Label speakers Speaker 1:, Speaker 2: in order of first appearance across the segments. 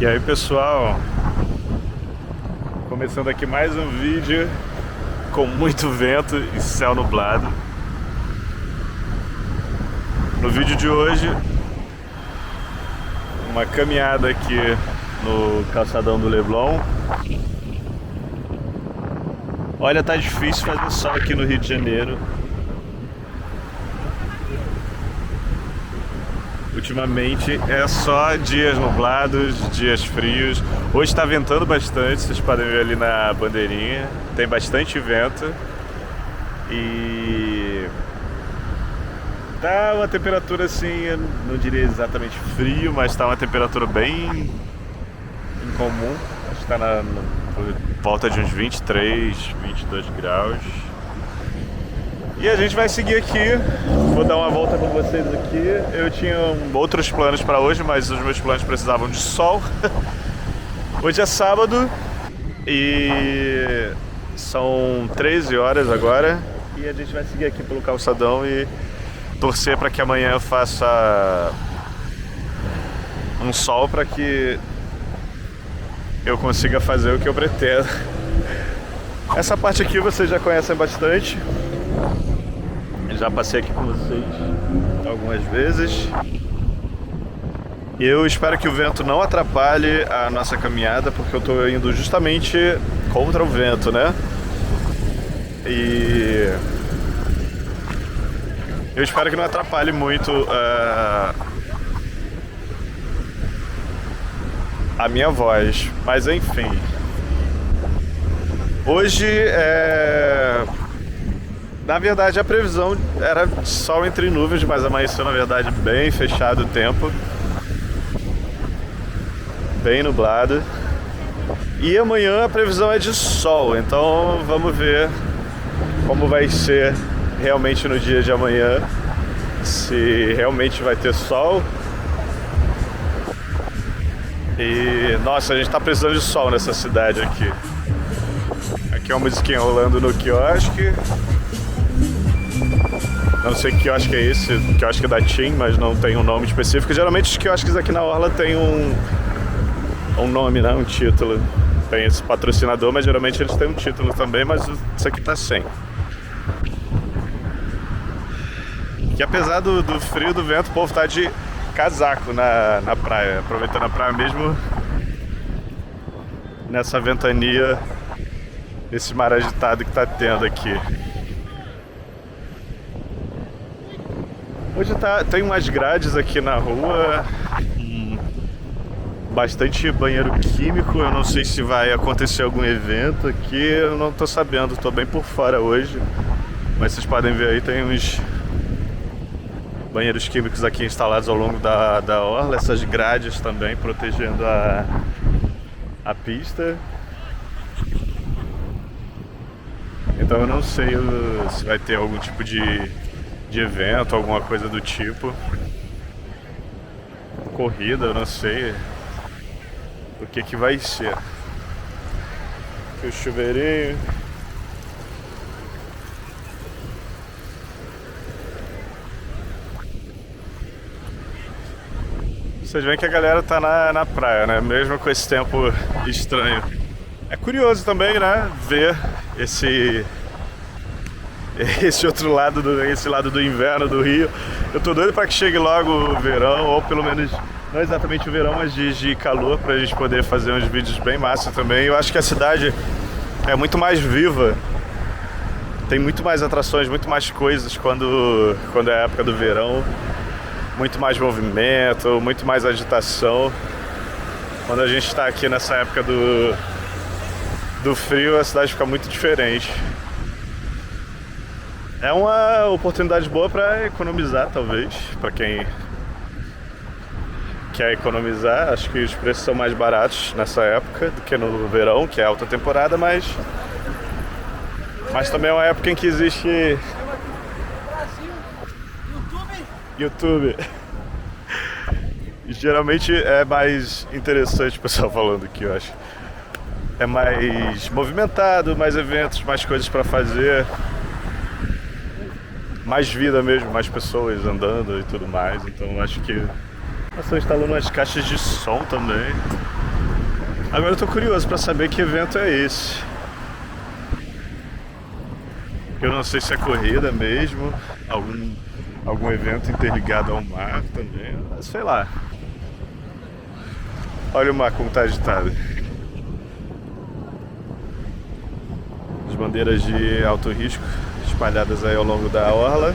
Speaker 1: E aí pessoal, começando aqui mais um vídeo com muito vento e céu nublado. No vídeo de hoje, uma caminhada aqui no calçadão do Leblon. Olha, tá difícil fazer sol aqui no Rio de Janeiro. Ultimamente é só dias nublados, dias frios. Hoje está ventando bastante, vocês podem ver ali na bandeirinha. Tem bastante vento. E tá uma temperatura assim, eu não diria exatamente frio, mas tá uma temperatura bem incomum. Acho que tá por volta de uns 23, 22 graus. E a gente vai seguir aqui. Vou dar uma volta com vocês aqui. Eu tinha outros planos para hoje, mas os meus planos precisavam de sol. Hoje é sábado e são 13 horas agora. E a gente vai seguir aqui pelo calçadão e torcer para que amanhã eu faça um sol para que eu consiga fazer o que eu pretendo. Essa parte aqui vocês já conhecem bastante. Já passei aqui com vocês algumas vezes. Eu espero que o vento não atrapalhe a nossa caminhada, porque eu estou indo justamente contra o vento, né? E eu espero que não atrapalhe muito a minha voz. Mas enfim. Hoje na verdade a previsão era sol entre nuvens, mas amanheceu na verdade bem fechado o tempo, bem nublado. E amanhã a previsão é de sol, então vamos ver como vai ser realmente no dia de amanhã, se realmente vai ter sol. E nossa, a gente tá precisando de sol nessa cidade aqui. Aqui é uma musiquinha rolando no quiosque. Não sei que quiosque é esse, quiosque da TIM, mas não tem um nome específico. Geralmente os quiosques aqui na Orla tem um nome, né? Um título. Tem esse patrocinador, mas geralmente eles têm um título também, mas isso aqui tá sem. Que apesar do frio, do vento, o povo tá de casaco na praia. Aproveitando a praia mesmo nessa ventania, esse mar agitado que tá tendo aqui. Hoje tem umas grades aqui na rua, bastante banheiro químico. Eu não sei se vai acontecer algum evento aqui, eu não tô sabendo, tô bem por fora hoje. Mas vocês podem ver aí, tem uns banheiros químicos aqui instalados ao longo da orla. Essas grades também protegendo a pista. Então eu não sei se vai ter algum tipo de evento, alguma coisa do tipo. Corrida, eu não sei o que vai ser. Aqui o chuveirinho. Vocês veem que a galera tá na praia, né? Mesmo com esse tempo estranho. É curioso também, né? Ver esse outro lado, esse lado do inverno do Rio. Eu tô doido para que chegue logo o verão, ou pelo menos, não exatamente o verão, mas dias de calor, pra gente poder fazer uns vídeos bem massa também. Eu acho que a cidade é muito mais viva, tem muito mais atrações, muito mais coisas quando é a época do verão. Muito mais movimento, muito mais agitação. Quando a gente tá aqui nessa época do frio, a cidade fica muito diferente. É uma oportunidade boa para economizar, talvez, para quem quer economizar. Acho que os preços são mais baratos nessa época do que no verão, que é alta temporada, mas também é uma época em que existe YouTube. Geralmente é mais interessante o pessoal falando aqui, eu acho. É mais movimentado, mais eventos, mais coisas para fazer. Mais vida mesmo, mais pessoas andando e tudo mais. Então acho que estão instalando umas caixas de som também. Agora eu tô curioso pra saber que evento é esse. Eu não sei se é corrida mesmo, algum evento interligado ao mar também, sei lá. Olha o mar como tá agitado. As bandeiras de alto risco espalhadas aí ao longo da orla.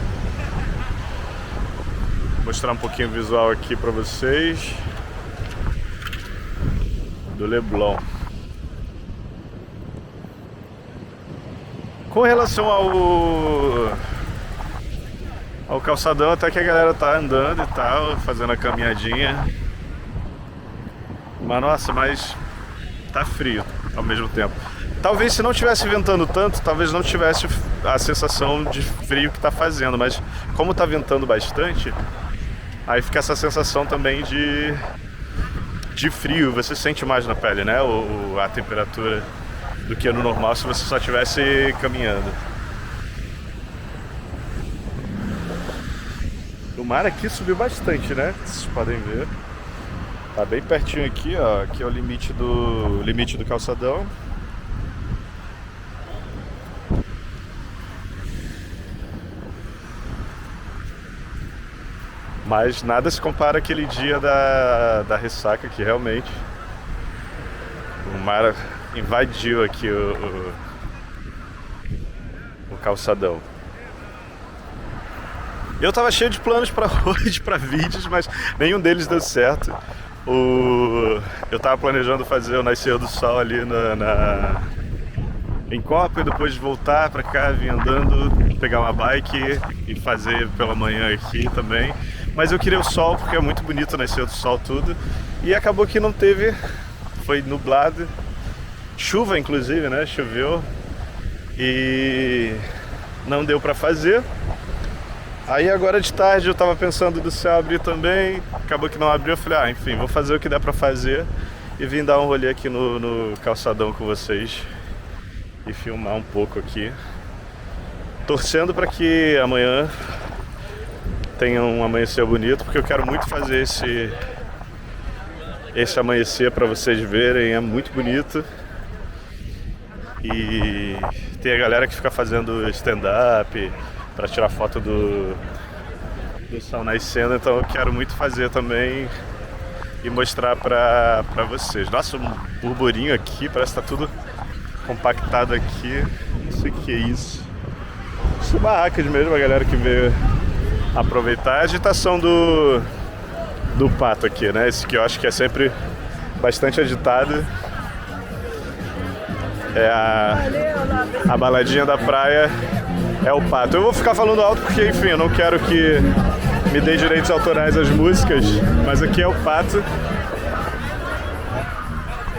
Speaker 1: Vou mostrar um pouquinho o visual aqui pra vocês do Leblon. Com relação ao calçadão, até que a galera tá andando e tal, fazendo a caminhadinha. Mas nossa, mas tá frio ao mesmo tempo. Talvez se não tivesse ventando tanto, talvez não tivesse a sensação de frio que tá fazendo, mas como tá ventando bastante, aí fica essa sensação também de frio, você sente mais na pele, né? A temperatura do que no normal se você só estivesse caminhando. O mar aqui subiu bastante, né? Vocês podem ver. Tá bem pertinho aqui, ó. Aqui é o limite do calçadão. Mas nada se compara àquele dia da ressaca que realmente o mar invadiu aqui o calçadão. Eu tava cheio de planos pra hoje, pra vídeos, mas nenhum deles deu certo. Eu tava planejando fazer o nascer do sol ali em Copa e depois voltar pra cá, vir andando, pegar uma bike e fazer pela manhã aqui também. Mas eu queria o sol porque é muito bonito o nascer do sol tudo. E acabou que não teve, foi nublado. Chuva inclusive, né? Choveu e não deu pra fazer. Aí agora de tarde eu tava pensando do céu abrir também, acabou que não abriu, eu falei, enfim, vou fazer o que der pra fazer e vim dar um rolê aqui no calçadão com vocês e filmar um pouco aqui. Torcendo pra que amanhã tenha um amanhecer bonito, porque eu quero muito fazer esse amanhecer pra vocês verem, é muito bonito. E tem a galera que fica fazendo stand-up para tirar foto do sol nascendo, então eu quero muito fazer também e mostrar pra vocês. Nossa, um burburinho aqui, parece que tá tudo compactado aqui, não sei o que é isso. São barracas mesmo, a galera que veio aproveitar a agitação do pato aqui, né? Esse que eu acho que é sempre bastante agitado. É a baladinha da praia. É o pato. Eu vou ficar falando alto porque, enfim, eu não quero que me dê direitos autorais às músicas, mas aqui é o pato.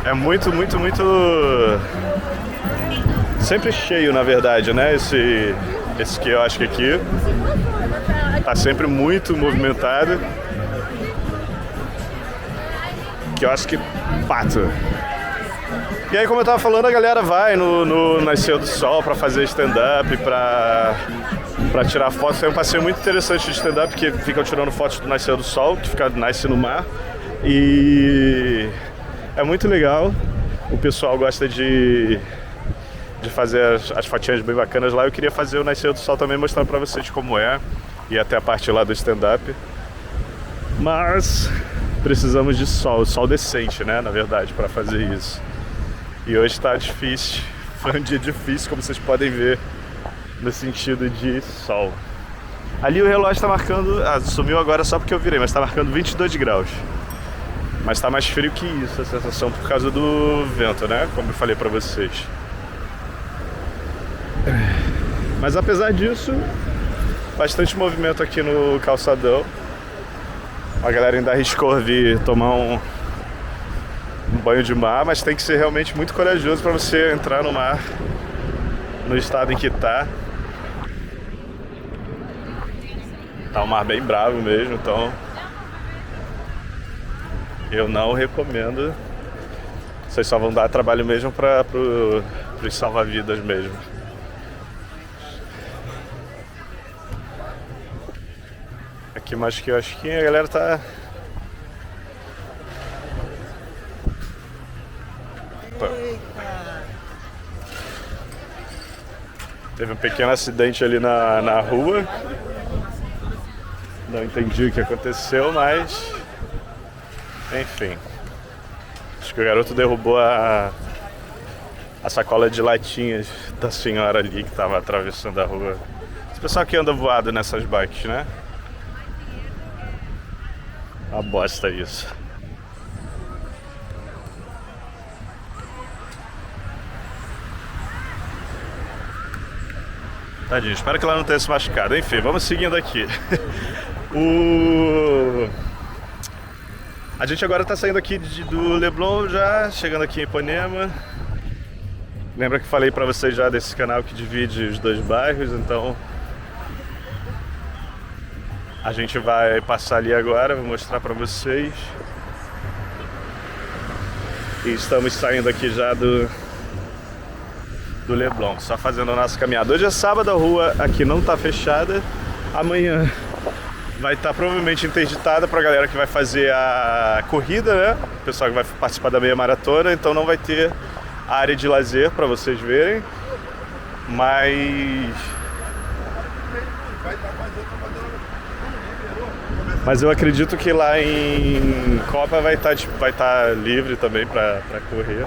Speaker 1: É muito, muito, muito... sempre cheio, na verdade, né? Esse que eu acho que aqui tá sempre muito movimentado. Que eu acho que pato. E aí, como eu tava falando, a galera vai no Nascer do Sol pra fazer stand-up, pra tirar fotos. Tem um passeio muito interessante de stand-up, que ficam tirando fotos do Nascer do Sol, que nasce no mar. E é muito legal. O pessoal gosta de fazer as fotinhas bem bacanas lá. Eu queria fazer o Nascer do Sol também, mostrar pra vocês como é. E até a parte lá do stand-up. Mas precisamos de sol decente, né, na verdade, pra fazer isso. E hoje tá difícil, foi um dia difícil, como vocês podem ver, no sentido de sol. Ali o relógio tá marcando, sumiu agora só porque eu virei, mas tá marcando 22 graus. Mas tá mais frio que isso, a sensação, por causa do vento, né, como eu falei pra vocês. Mas apesar disso, bastante movimento aqui no calçadão. A galera ainda arriscou vir tomar um banho de mar, mas tem que ser realmente muito corajoso para você entrar no mar no estado em que tá. Tá um mar bem bravo mesmo, então eu não recomendo. Vocês só vão dar trabalho mesmo para os salva-vidas mesmo. Aqui mais que eu acho que a galera tá Teve um pequeno acidente ali na rua. Não entendi o que aconteceu, mas... enfim. Acho que o garoto derrubou a sacola de latinhas da senhora ali que estava atravessando a rua. Esse pessoal que anda voado nessas bikes, né? Uma bosta isso. Tadinho, espero que ela não tenha se machucado. Enfim, vamos seguindo aqui. A gente agora tá saindo aqui do Leblon já, chegando aqui em Ipanema. Lembra que falei pra vocês já desse canal que divide os dois bairros, então... a gente vai passar ali agora, vou mostrar pra vocês. E estamos saindo aqui já do Leblon, só fazendo a nossa caminhada. Hoje é sábado, a rua aqui não tá fechada. Amanhã vai estar provavelmente interditada pra galera que vai fazer a corrida, né? O pessoal que vai participar da meia maratona, então não vai ter área de lazer pra vocês verem. Mas eu acredito que lá em Copa vai estar livre também pra correr.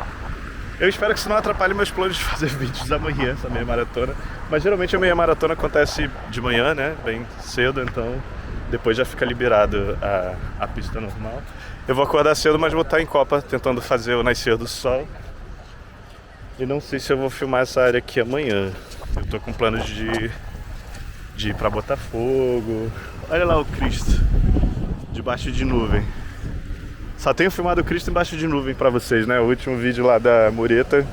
Speaker 1: Eu espero que isso não atrapalhe meus planos de fazer vídeos amanhã, essa meia maratona. Mas geralmente a meia maratona acontece de manhã, né? Bem cedo, então depois já fica liberado a pista normal. Eu vou acordar cedo, mas vou estar em Copa tentando fazer o nascer do sol. E não sei se eu vou filmar essa área aqui amanhã. Eu tô com planos de ir pra Botafogo. Olha lá o Cristo, debaixo de nuvem. Só tenho filmado o Cristo embaixo de nuvem pra vocês, né? O último vídeo lá da mureta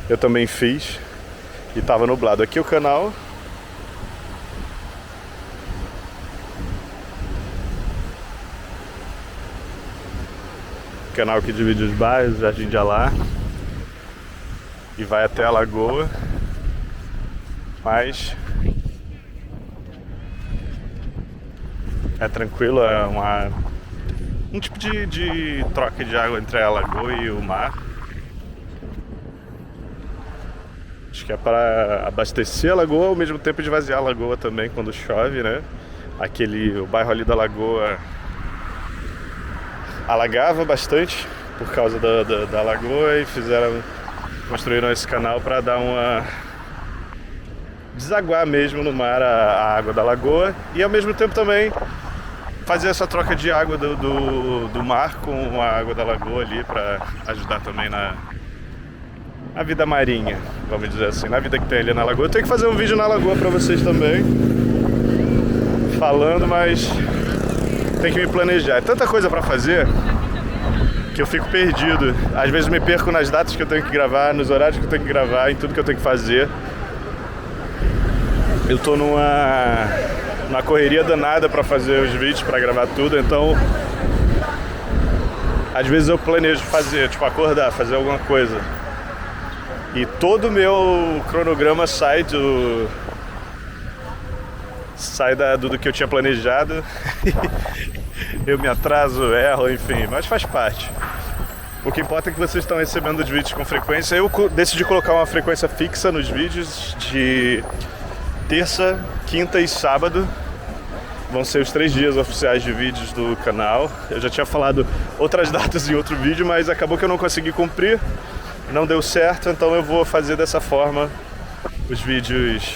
Speaker 1: eu também fiz e tava nublado. Aqui é o canal. Canal que divide os bairros, Jardim de Alá. E vai até a lagoa. Mas é tranquilo, é um tipo de troca de água entre a lagoa e o mar. Acho que é para abastecer a lagoa ao mesmo tempo de esvaziar a lagoa também quando chove, né? O bairro ali da lagoa alagava bastante por causa da lagoa e construíram esse canal para dar desaguar mesmo no mar a água da lagoa e ao mesmo tempo também fazer essa troca de água do mar com a água da lagoa ali para ajudar também na vida marinha, vamos dizer assim, na vida que tem ali na lagoa. Eu tenho que fazer um vídeo na lagoa para vocês também, falando, mas tem que me planejar. É tanta coisa para fazer que eu fico perdido. Às vezes me perco nas datas que eu tenho que gravar, nos horários que eu tenho que gravar, em tudo que eu tenho que fazer. Eu tô numa correria danada pra fazer os vídeos, pra gravar tudo, então às vezes eu planejo fazer, tipo acordar, fazer alguma coisa e todo o meu cronograma sai do que eu tinha planejado. Eu me atraso, erro, enfim, mas faz parte. O que importa é que vocês estão recebendo os vídeos com frequência. Eu decidi colocar uma frequência fixa nos vídeos de terça, quinta e sábado. Vão ser os 3 dias oficiais de vídeos do canal. Eu já tinha falado outras datas em outro vídeo, mas acabou que eu não consegui cumprir. Não deu certo, então eu vou fazer dessa forma os vídeos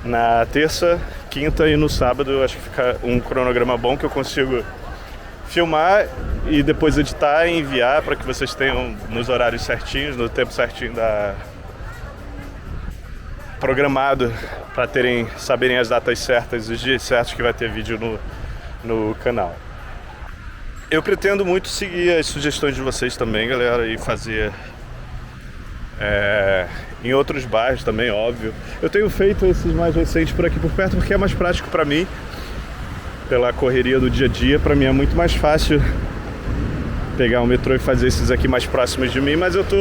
Speaker 1: na terça, quinta e no sábado. Eu acho que fica um cronograma bom que eu consigo filmar e depois editar e enviar para que vocês tenham nos horários certinhos, no tempo certinho programado, para saberem as datas certas, os dias certos que vai ter vídeo no canal. Eu pretendo muito seguir as sugestões de vocês também, galera, e fazer em outros bairros também, óbvio. Eu tenho feito esses mais recentes por aqui por perto porque é mais prático para mim, pela correria do dia a dia. Para mim é muito mais fácil pegar o metrô e fazer esses aqui mais próximos de mim, mas eu tô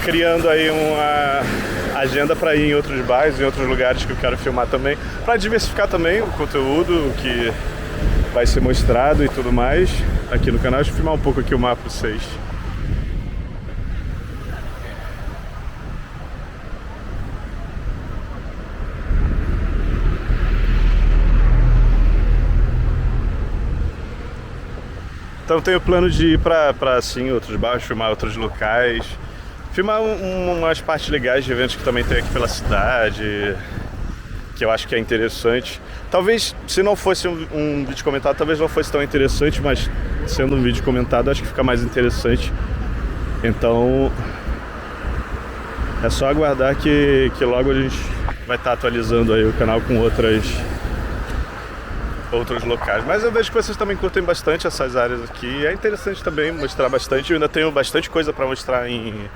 Speaker 1: criando aí uma agenda para ir em outros bairros, em outros lugares que eu quero filmar também, para diversificar também o conteúdo, o que vai ser mostrado e tudo mais aqui no canal. Deixa eu filmar um pouco aqui o mapa para vocês. Então eu tenho plano de ir pra assim, outros bairros, filmar outros locais. Filmar umas partes legais de eventos que também tem aqui pela cidade, que eu acho que é interessante. Talvez, se não fosse um vídeo comentado, talvez não fosse tão interessante, mas sendo um vídeo comentado, acho que fica mais interessante. Então, é só aguardar que logo a gente vai estar atualizando aí o canal com outros locais. Mas eu vejo que vocês também curtem bastante essas áreas aqui. É interessante também mostrar bastante. Eu ainda tenho bastante coisa para mostrar em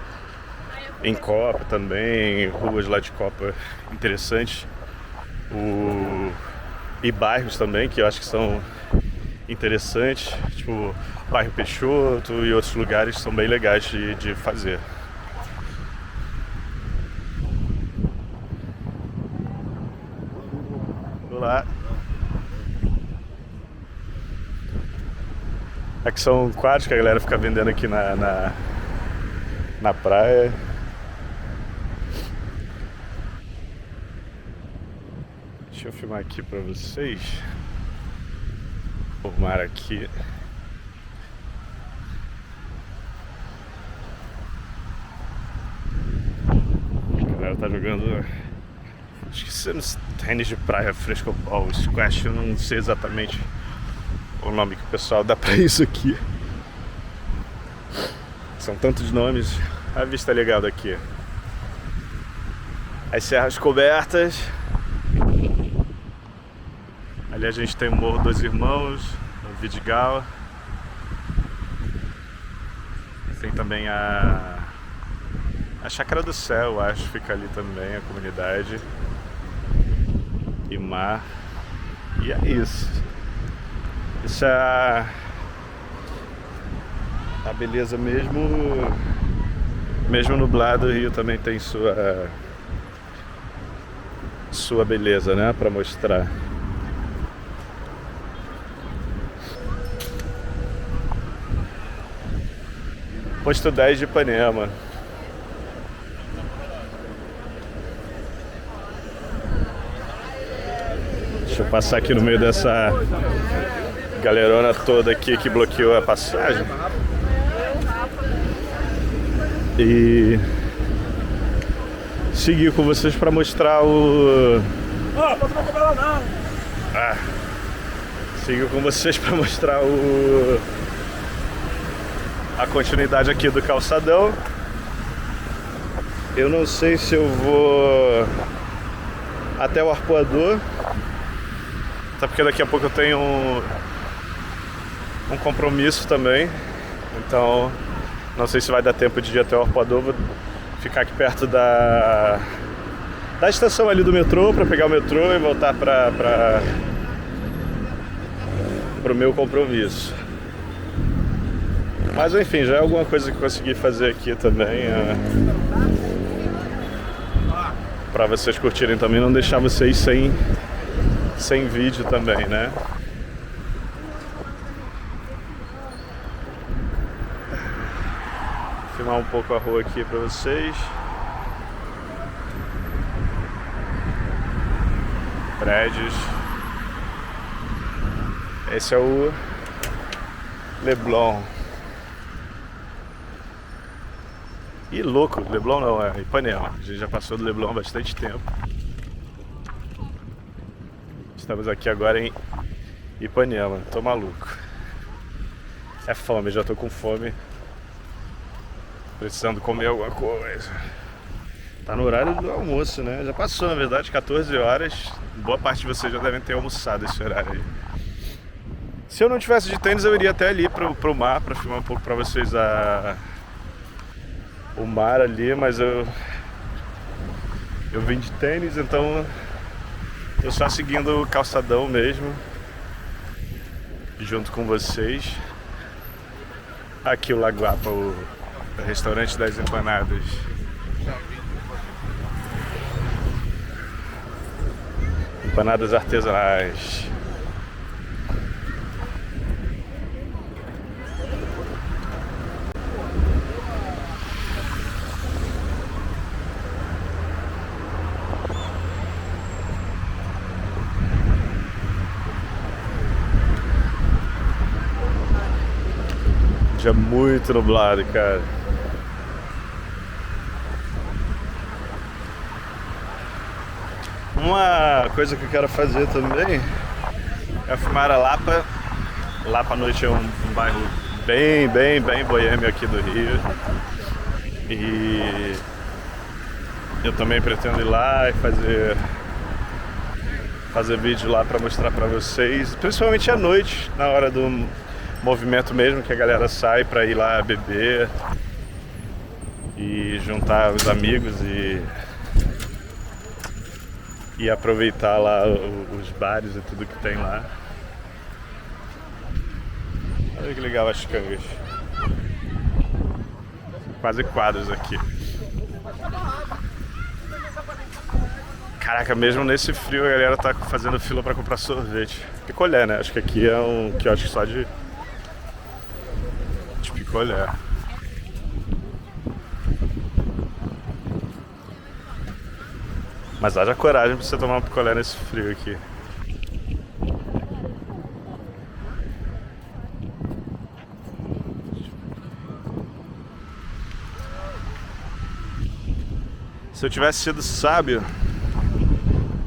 Speaker 1: Copa também, ruas lá de Copa interessantes. E bairros também, que eu acho que são interessantes, tipo bairro Peixoto e outros lugares que são bem legais de fazer. Olá. Aqui são quadros que a galera fica vendendo aqui na praia. Deixa eu filmar aqui pra vocês. O mar aqui. A galera tá jogando, esquecendo, tênis de praia, frescobol, squash, eu não sei exatamente o nome que o pessoal dá pra isso aqui. São tantos nomes. A vista legal daqui. As serras cobertas. Ali a gente tem o Morro dos Irmãos, o Vidigal. Tem também a Chácara do Céu, acho, fica ali também, a comunidade. E mar. E é isso. Isso é a beleza mesmo. Mesmo nublado, o Rio também tem sua beleza, né, pra mostrar. Posto 10 de Ipanema. Deixa eu passar aqui no meio dessa galerona toda aqui que bloqueou a passagem. E seguir com vocês para mostrar seguir com vocês para mostrar a continuidade aqui do calçadão. Eu não sei se eu vou até o Arpoador, até porque daqui a pouco eu tenho um compromisso também, então não sei se vai dar tempo de ir até o Arpoador. Vou ficar aqui perto da estação ali do metrô para pegar o metrô e voltar para o meu compromisso. Mas enfim, já é alguma coisa que eu consegui fazer aqui também, para vocês curtirem também, não deixar vocês sem vídeo também, né? Vou filmar um pouco a rua aqui para vocês. Prédios. Esse é o Leblon. E louco, Leblon não, é Ipanema. A gente já passou do Leblon há bastante tempo. Estamos aqui agora em Ipanema. Tô maluco. É fome, já tô com fome. Precisando comer alguma coisa. Tá no horário do almoço, né? Já passou, na verdade, 14 horas. Boa parte de vocês já devem ter almoçado esse horário aí. Se eu não tivesse de tênis, eu iria até ali pro mar pra filmar um pouco pra vocês o mar ali, mas eu vim de tênis, então eu só seguindo o calçadão mesmo, junto com vocês. Aqui o Lagoapa, o restaurante das empanadas. Empanadas artesanais. dia muito nublado, cara. Uma coisa que eu quero fazer também é filmar a Lapa. Lapa à noite é um bairro bem boêmio aqui do Rio. E eu também pretendo ir lá e fazer vídeo lá pra mostrar pra vocês, principalmente à noite, na hora do movimento mesmo, que a galera sai pra ir lá beber e juntar os amigos e aproveitar lá os bares e tudo que tem lá. Olha que legal as cangas. Quase quadros aqui. Caraca, mesmo nesse frio a galera tá fazendo fila pra comprar sorvete. Picolé, né? Acho que aqui é um quiosque só de picolé. Mas haja coragem pra você tomar um picolé nesse frio aqui. Se eu tivesse sido sábio,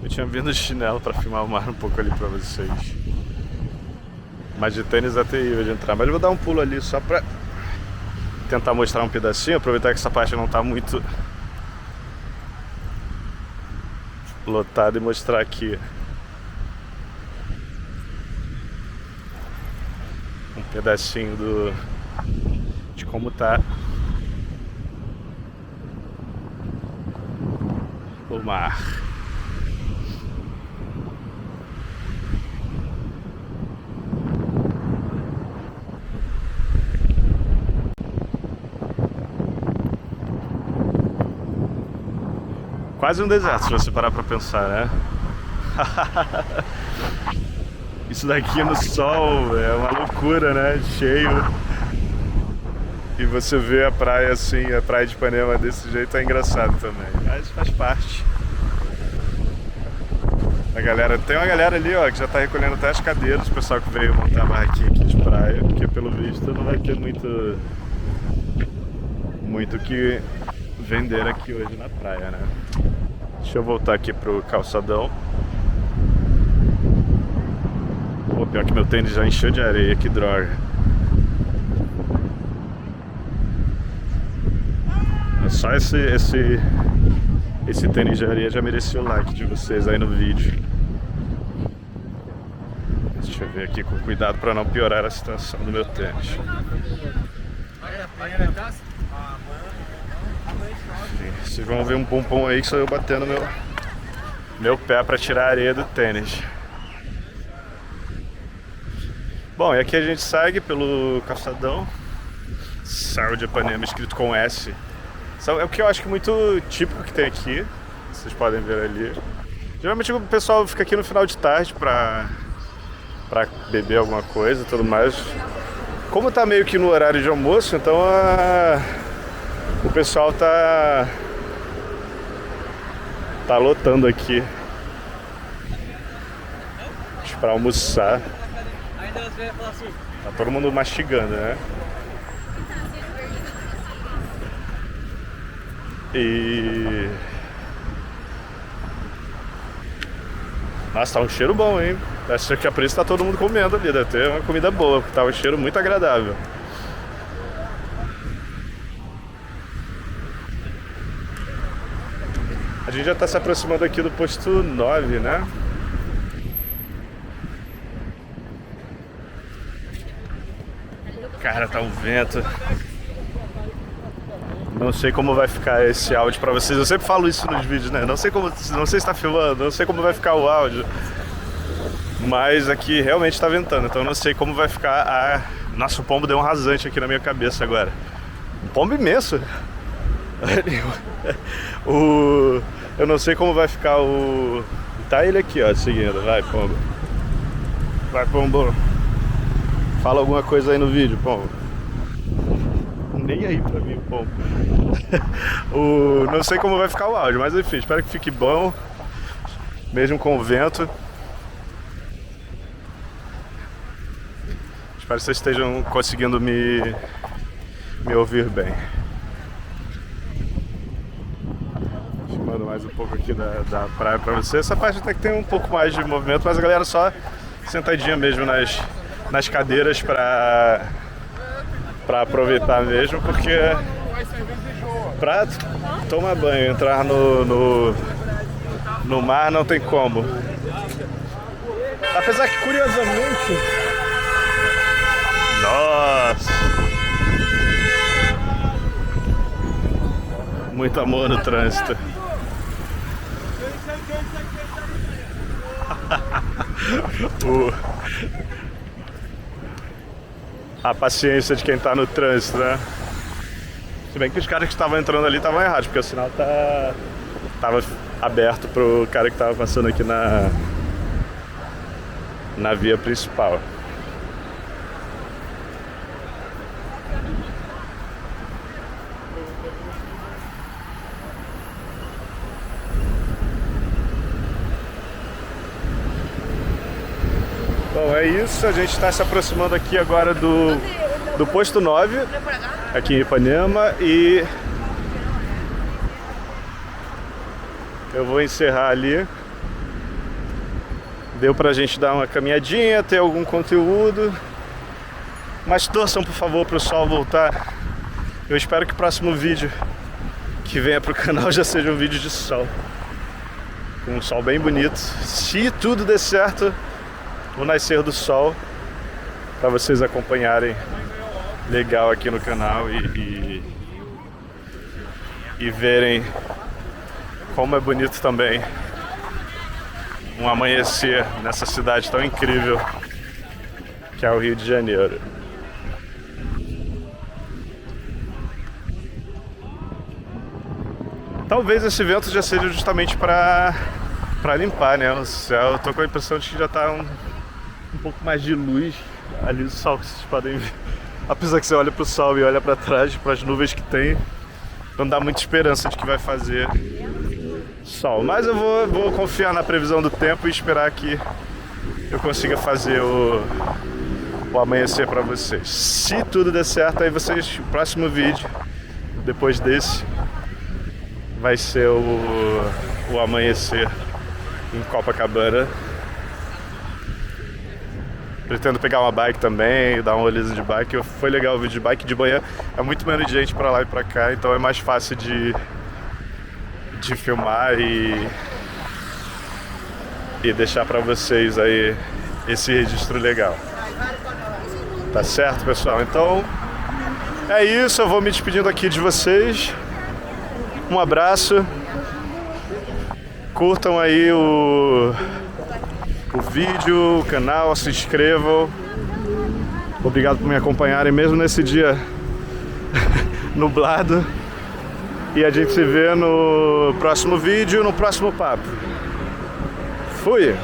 Speaker 1: eu tinha vindo de chinelo pra filmar o mar um pouco ali pra vocês. Mas de tênis é terrível de entrar. Mas eu vou dar um pulo ali só pra tentar mostrar um pedacinho. Aproveitar que essa parte não tá muito lotada e mostrar aqui um pedacinho de como tá o mar. Quase um deserto, se você parar pra pensar, né? Isso daqui no sol é uma loucura, né? Cheio. E você vê a praia assim, a praia de Ipanema desse jeito é engraçado também. Mas faz parte. Tem uma galera ali, ó, que já tá recolhendo até as cadeiras, o pessoal que veio montar a barraquinha aqui de praia, porque pelo visto não vai ter muito o que vender aqui hoje na praia, né? Deixa eu voltar aqui pro calçadão. Pô, pior que meu tênis já encheu de areia, que droga. Só esse tênis de areia já merecia o like de vocês aí no vídeo. Deixa eu ver aqui com cuidado para não piorar a situação do meu tênis. Vocês vão ver um pompom aí que sou eu batendo meu pé para tirar a areia do tênis. Bom, e aqui a gente segue pelo calçadão. Sal de Ipanema escrito com S. É o que eu acho que é muito típico que tem aqui. Vocês podem ver ali. Geralmente o pessoal fica aqui no final de tarde pra beber alguma coisa e tudo mais. Como tá meio que no horário de almoço, então o pessoal tá lotando aqui pra almoçar. Tá todo mundo mastigando, né? E... Nossa, tá um cheiro bom, hein? Acho que a por isso tá todo mundo comendo ali. Deve ter uma comida boa, porque tá um cheiro muito agradável. A gente já tá se aproximando aqui do posto 9, né? Cara, tá um vento. Não sei como vai ficar esse áudio pra vocês. Eu sempre falo isso nos vídeos, né? Não sei se tá filmando, não sei como vai ficar o áudio. Mas aqui realmente tá ventando, então eu não sei como vai ficar Nossa, o pombo deu um rasante aqui na minha cabeça agora. Um pombo imenso. Eu não sei como vai ficar Tá ele aqui, ó, seguindo. Vai, pombo. Vai, pombo. Fala alguma coisa aí no vídeo, pombo. Nem aí pra mim, pombo. Não sei como vai ficar o áudio, mas enfim, espero que fique bom. Mesmo com o vento. Espero que vocês estejam conseguindo me me ouvir bem. Filmando mais um pouco aqui da praia pra você. Essa parte até que tem um pouco mais de movimento, mas a galera só sentadinha mesmo nas cadeiras pra aproveitar mesmo, porque pra tomar banho, entrar no mar não tem como. Apesar que, curiosamente... Nossa! Muito amor no trânsito. A paciência de quem tá no trânsito, né? Se bem que os caras que estavam entrando ali estavam errados, porque o sinal tava aberto pro cara que tava passando aqui na via principal. Bom, é isso, a gente está se aproximando aqui agora do posto 9, aqui em Ipanema, e eu vou encerrar ali. Deu pra gente dar uma caminhadinha, ter algum conteúdo, mas torçam por favor pro sol voltar. Eu espero que o próximo vídeo que venha pro canal já seja um vídeo de sol, com um sol bem bonito, se tudo der certo, o nascer do sol, para vocês acompanharem legal aqui no canal e verem como é bonito também um amanhecer nessa cidade tão incrível que é o Rio de Janeiro. Talvez esse vento já seja justamente para limpar, né, o céu. Eu tô com a impressão de que já tá um pouco mais de luz ali do sol, que vocês podem ver. Apesar que você olha pro sol e olha para trás, para as nuvens que tem, não dá muita esperança de que vai fazer sol. Mas eu vou confiar na previsão do tempo e esperar que eu consiga fazer o amanhecer para vocês. Se tudo der certo, aí vocês, o próximo vídeo depois desse vai ser o amanhecer em Copacabana. Pretendo pegar uma bike também, dar uma olhada de bike. Foi legal o vídeo de bike de manhã. É muito menos gente pra lá e pra cá, então é mais fácil de filmar e deixar pra vocês aí esse registro legal. Tá certo, pessoal? Então é isso, eu vou me despedindo aqui de vocês. Um abraço. Curtam aí o vídeo, o canal, se inscrevam. Obrigado por me acompanharem mesmo nesse dia nublado. E a gente se vê no próximo vídeo, no próximo papo. Fui!